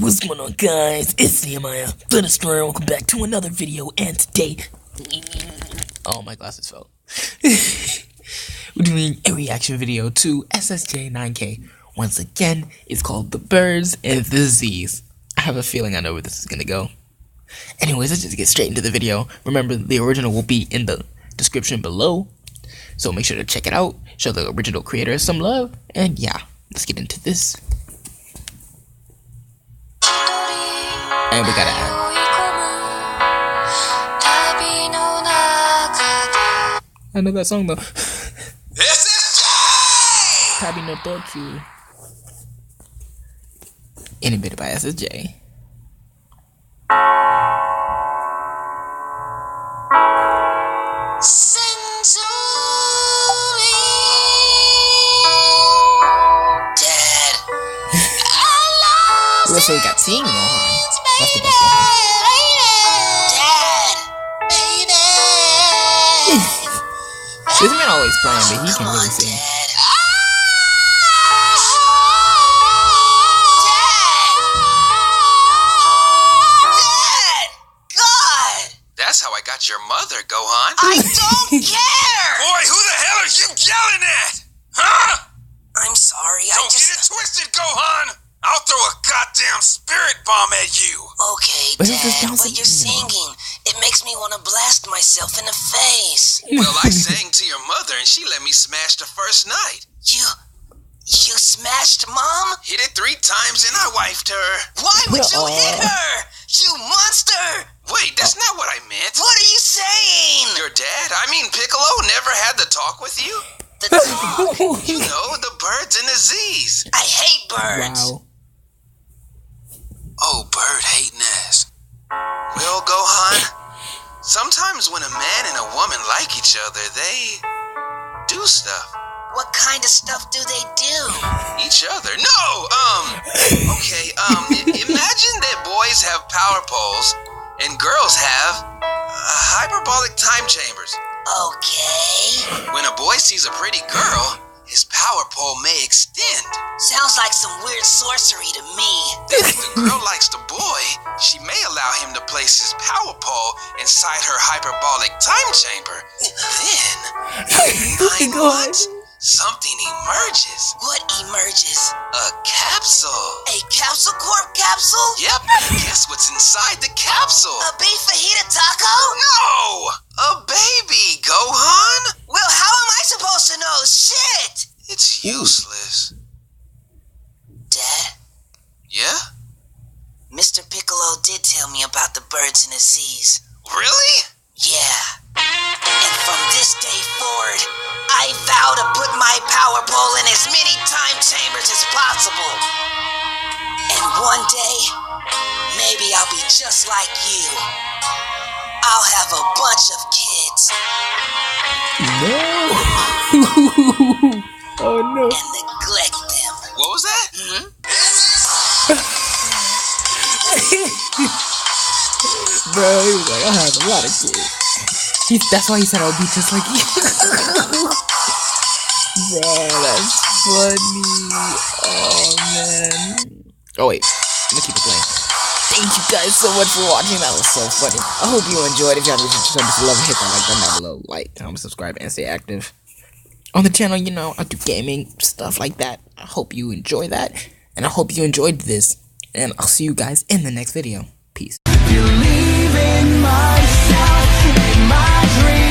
What's going on, guys? It's Nehemiah, the Destroyer. Welcome back to another video, and today... Oh, my glasses fell. We're doing a reaction video to SSJ9K. Once again, it's called The Birds and the Z's. I have a feeling I know where this is gonna go. Anyways, let's just get straight into the video. Remember, the original will be in the description below, so make sure to check it out, show the original creator some love, and yeah, let's get into this. And we gotta add. I know that song though. Tabi no Tochu. Animated by SSJ. We also got singing on. That's the best one. Dad, baby. This man always playing, but he can really sing. Dad, God. That's how I got your mother, Gohan. I don't care. Boy, who the hell are you yelling at? Huh? I'm sorry. Don't get it twisted, Gohan. I'll throw a goddamn spirit bomb at you. Okay, But Dad, but you're singing. It makes me want to blast myself in the face. Well, I sang to your mother and she let me smash the first night. You smashed Mom? Hit it 3 times and I wifed her. Why would you hit her? You monster! Wait, that's not what I meant. What are you saying? Your dad, I mean Piccolo, never had the talk with you? The dog. You know, the birds and the Z's. I hate birds. Wow. Oh, bird hating ass. Well, Gohan, sometimes when a man and a woman like each other, they do stuff. What kind of stuff do they do? Each other? No, okay, imagine that boys have power poles and girls have hyperbolic time chambers. Okay. When a boy sees a pretty girl, his power pole may extend. Sounds like some weird sorcery to me. If the girl likes the boy, she may allow him to place his power pole inside her hyperbolic time chamber. Then, 9 months, something emerges. What emerges? A capsule. A capsule corp capsule? Yep. Guess what's inside the capsule? A beef fajita taco? No! A baby, Gohan! Well, how am I supposed to know? Shit! It's useless. Dad, Yeah? Mr. Piccolo did tell me about the birds and the Z's. Really? Yeah. And from this day forward, I vow to put my power pole in as many time chambers as possible. And one day, maybe I'll be just like you. I'll have a bunch of kids. No. Oh no. And neglect them. What was that? Bro, he was like, I have a lot of kids. That's why he said I'll be just like you. Bro, that's funny. Oh man. Oh wait, I'm gonna keep it playing. Thank you guys so much for watching. That was so funny. I hope you enjoyed. If you haven't show me some love, hit that like button down below. Like, comment, subscribe, and stay active on the channel. You know, I do gaming stuff like that. I hope you enjoy that, and I hope you enjoyed this. And I'll see you guys in the next video. Peace. Believe in myself, in my dreams.